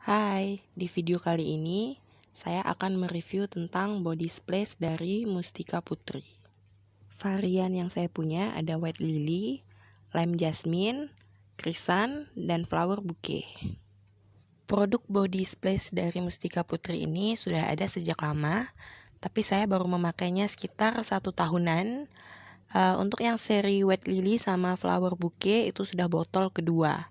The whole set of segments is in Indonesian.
Hai, di video kali ini saya akan mereview tentang body splash dari Mustika Putri. Varian yang saya punya ada White Lily, Lime Jasmine, Krisan, dan Flower Bouquet. Produk body splash dari Mustika Putri ini sudah ada sejak lama, tapi saya baru memakainya sekitar 1 tahunan. Untuk yang seri White Lily sama Flower Bouquet itu sudah botol kedua.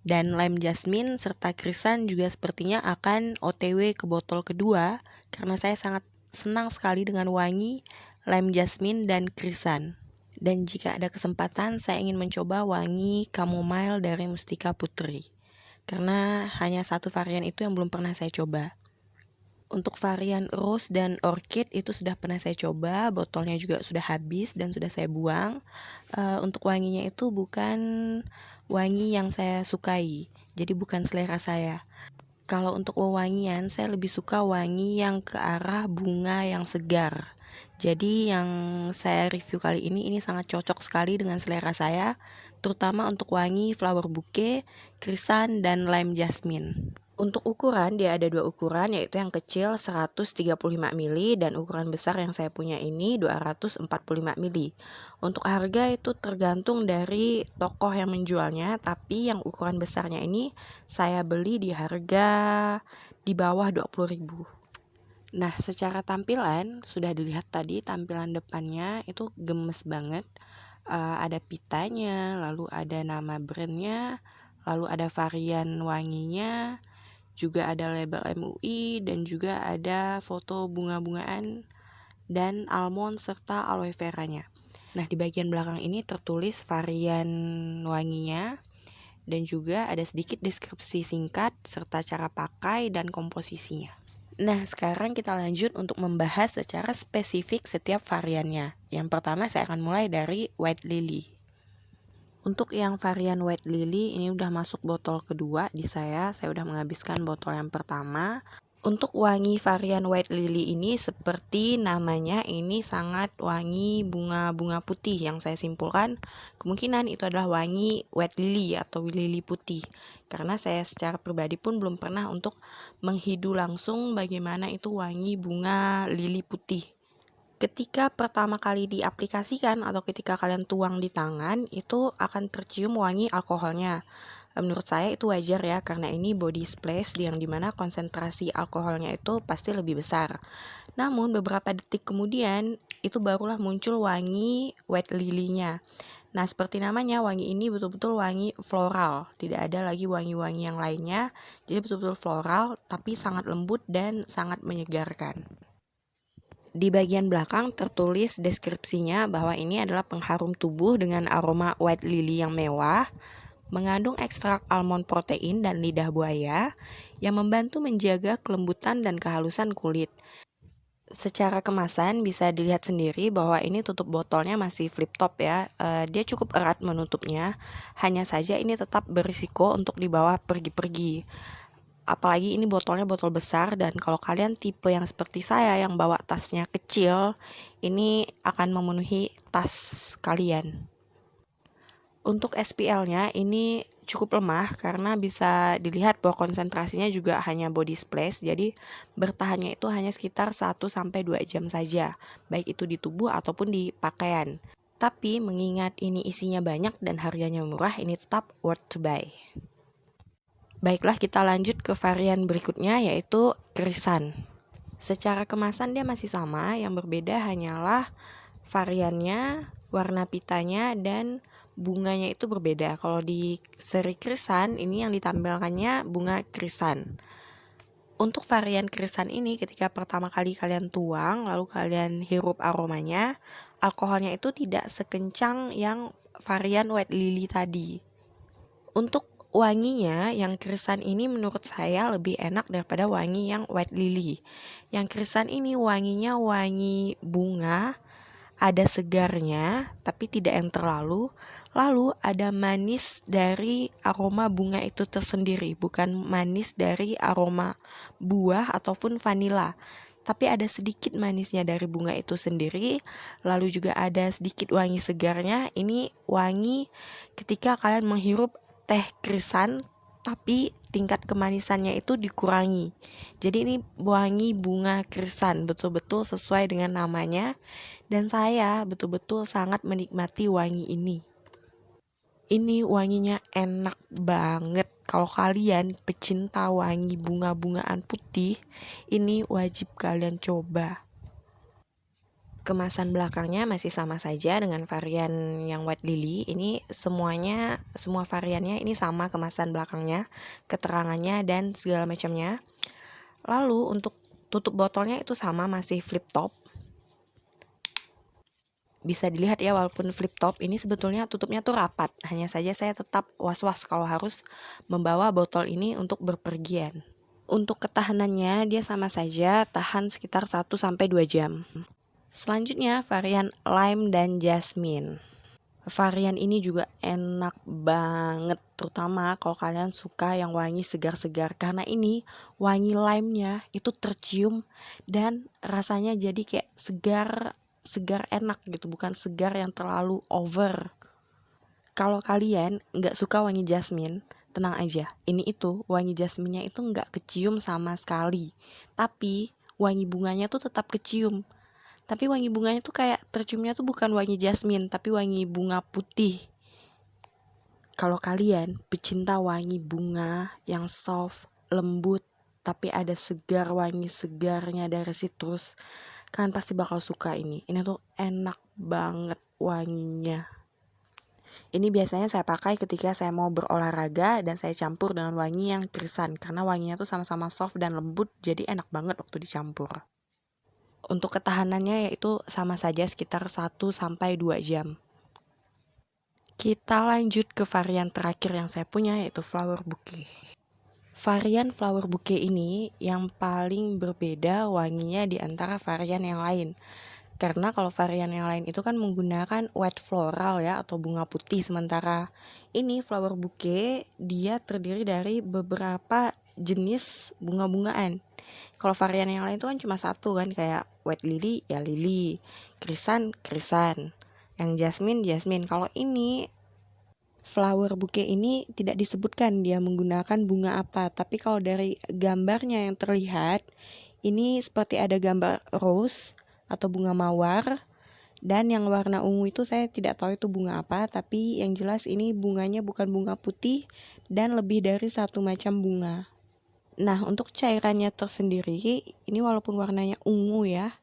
Dan Lime Jasmine serta Krisan juga sepertinya akan OTW ke botol kedua karena saya sangat senang sekali dengan wangi Lime Jasmine dan Krisan. Dan jika ada kesempatan saya ingin mencoba wangi chamomile dari Mustika Putri karena hanya satu varian itu yang belum pernah saya coba. Untuk varian rose dan orchid itu sudah pernah saya coba, botolnya juga sudah habis dan sudah saya buang. Untuk wanginya itu bukan wangi yang saya sukai, jadi bukan selera saya. Kalau untuk wewangian, saya lebih suka wangi yang ke arah bunga yang segar. Jadi yang saya review kali ini sangat cocok sekali dengan selera saya, terutama untuk wangi Flower Bouquet, Krisan, dan Lime Jasmine. Untuk ukuran, dia ada dua ukuran, yaitu yang kecil 135 ml dan ukuran besar yang saya punya ini 245 ml. Untuk harga itu tergantung dari tokoh yang menjualnya, tapi yang ukuran besarnya ini saya beli di harga di bawah 20.000. Nah, secara tampilan sudah dilihat tadi, tampilan depannya itu gemes banget. Ada pitanya, lalu ada nama brandnya, lalu ada varian wanginya, juga ada label MUI, dan juga ada foto bunga-bungaan dan almond serta aloe veranya. Nah, di bagian belakang ini tertulis varian wanginya dan juga ada sedikit deskripsi singkat serta cara pakai dan komposisinya. Nah, sekarang kita lanjut untuk membahas secara spesifik setiap variannya. Yang pertama saya akan mulai dari White Lily. Untuk yang varian White Lily ini udah masuk botol kedua di saya udah menghabiskan botol yang pertama. Untuk wangi varian White Lily ini seperti namanya, ini sangat wangi bunga-bunga putih. Yang saya simpulkan kemungkinan itu adalah wangi White Lily atau lili putih. Karena saya secara pribadi pun belum pernah untuk menghidu langsung bagaimana itu wangi bunga lili putih. Ketika pertama kali diaplikasikan atau ketika kalian tuang di tangan, itu akan tercium wangi alkoholnya. Menurut saya itu wajar ya, karena ini body splash yang dimana konsentrasi alkoholnya itu pasti lebih besar. Namun beberapa detik kemudian itu barulah muncul wangi White Lily-nya. Nah, seperti namanya, wangi ini betul-betul wangi floral. Tidak ada lagi wangi-wangi yang lainnya. Jadi betul-betul floral tapi sangat lembut dan sangat menyegarkan. Di bagian belakang tertulis deskripsinya bahwa ini adalah pengharum tubuh dengan aroma White Lily yang mewah, mengandung ekstrak almond protein dan lidah buaya yang membantu menjaga kelembutan dan kehalusan kulit. Secara kemasan bisa dilihat sendiri bahwa ini tutup botolnya masih flip top ya. Dia cukup erat menutupnya, hanya saja ini tetap berisiko untuk dibawa pergi-pergi. Apalagi ini botolnya botol besar, dan kalau kalian tipe yang seperti saya yang bawa tasnya kecil, ini akan memenuhi tas kalian. Untuk SPL-nya ini cukup lemah karena bisa dilihat bahwa konsentrasinya juga hanya body splash, jadi bertahannya itu hanya sekitar 1-2 jam saja, baik itu di tubuh ataupun di pakaian. Tapi mengingat ini isinya banyak dan harganya murah, ini tetap worth to buy. Baiklah, kita lanjut ke varian berikutnya, yaitu Krisan. Secara kemasan dia masih sama, yang berbeda hanyalah variannya, warna pitanya, dan bunganya itu berbeda. Kalau di seri Krisan ini yang ditampilkannya bunga Krisan. Untuk varian Krisan ini ketika pertama kali kalian tuang lalu kalian hirup aromanya, alkoholnya itu tidak sekencang yang varian White Lily tadi. Untuk wanginya, yang Krisan ini menurut saya lebih enak daripada wangi yang White Lily. Yang Krisan ini wanginya wangi bunga, ada segarnya tapi tidak yang terlalu. Lalu ada manis dari aroma bunga itu tersendiri, bukan manis dari aroma buah ataupun vanila. Tapi ada sedikit manisnya dari bunga itu sendiri. Lalu juga ada sedikit wangi segarnya. Ini wangi ketika kalian menghirup teh Krisan tapi tingkat kemanisannya itu dikurangi. Jadi ini wangi bunga krisan, betul-betul sesuai dengan namanya, dan saya betul-betul sangat menikmati wangi ini. Ini wanginya enak banget. Kalau kalian pecinta wangi bunga-bungaan putih, ini wajib kalian coba. Kemasan belakangnya masih sama saja dengan varian yang white lily. Ini semua variannya ini sama kemasan belakangnya, keterangannya dan segala macamnya. Lalu untuk tutup botolnya itu sama, masih flip top. Bisa dilihat ya, walaupun flip top ini sebetulnya tutupnya tuh rapat. Hanya saja saya tetap was-was kalau harus membawa botol ini untuk berpergian. Untuk ketahanannya dia sama saja, tahan sekitar 1-2 jam. Selanjutnya varian lime dan jasmine. Varian ini juga enak banget, terutama kalau kalian suka yang wangi segar-segar, karena ini wangi lime-nya itu tercium dan rasanya jadi kayak segar enak gitu, bukan segar yang terlalu over. Kalau kalian nggak suka wangi jasmine, tenang aja, ini itu wangi jasminnya itu nggak kecium sama sekali, tapi wangi bunganya tuh tetap kecium. Tapi wangi bunganya tuh kayak terciumnya tuh bukan wangi jasmine, tapi wangi bunga putih. Kalau kalian pecinta wangi bunga yang soft, lembut, tapi ada segar, wangi segarnya dari citrus, kalian pasti bakal suka ini. Ini tuh enak banget wanginya. Ini biasanya saya pakai ketika saya mau berolahraga dan saya campur dengan wangi yang krisan, karena wanginya tuh sama-sama soft dan lembut, jadi enak banget waktu dicampur. Untuk ketahanannya yaitu sama saja sekitar 1-2 jam. Kita lanjut ke varian terakhir yang saya punya, yaitu flower bouquet. Varian flower bouquet ini yang paling berbeda wanginya di antara varian yang lain. Karena kalau varian yang lain itu kan menggunakan white floral ya, atau bunga putih, sementara ini flower bouquet dia terdiri dari beberapa jenis bunga-bungaan. Kalau varian yang lain itu kan cuma satu kan, kayak white lily ya lily, krisan, yang jasmine. Kalau ini flower bouquet ini tidak disebutkan dia menggunakan bunga apa, tapi kalau dari gambarnya yang terlihat ini seperti ada gambar rose atau bunga mawar, dan yang warna ungu itu saya tidak tahu itu bunga apa, tapi yang jelas ini bunganya bukan bunga putih dan lebih dari satu macam bunga. Nah, untuk cairannya tersendiri, ini walaupun warnanya ungu ya,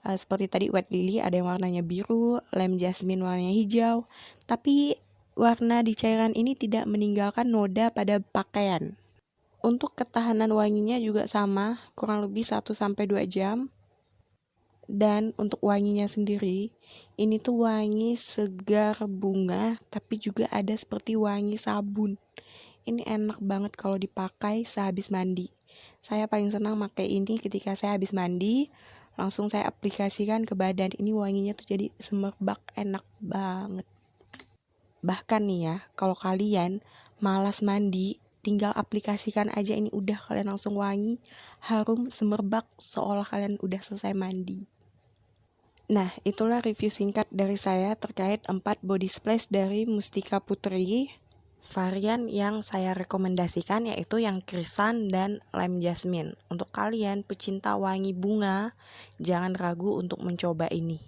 seperti tadi white lily ada yang warnanya biru, lime jasmine warnanya hijau, tapi warna di cairan ini tidak meninggalkan noda pada pakaian. Untuk ketahanan wanginya juga sama, kurang lebih 1-2 jam. Dan untuk wanginya sendiri, ini tuh wangi segar bunga, tapi juga ada seperti wangi sabun. Ini enak banget kalau dipakai sehabis mandi. Saya paling senang pakai ini ketika saya habis mandi, langsung saya aplikasikan ke badan. Ini wanginya tuh jadi semerbak, enak banget. Bahkan nih ya, kalau kalian malas mandi, tinggal aplikasikan aja ini, udah kalian langsung wangi, harum, semerbak, seolah kalian udah selesai mandi. Nah, itulah review singkat dari saya terkait 4 body splash dari Mustika Putri. Varian yang saya rekomendasikan yaitu yang krisan dan lime jasmine. Untuk kalian pecinta wangi bunga, jangan ragu untuk mencoba ini.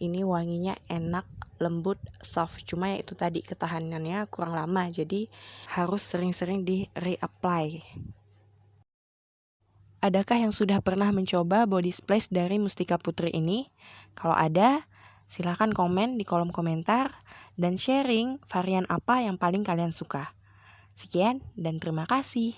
Ini wanginya enak, lembut, soft. Cuma yaitu tadi ketahanannya kurang lama, jadi harus sering-sering di reapply. Adakah yang sudah pernah mencoba body splash dari Mustika Putri ini? Kalau ada, silahkan komen di kolom komentar dan sharing varian apa yang paling kalian suka. Sekian dan terima kasih.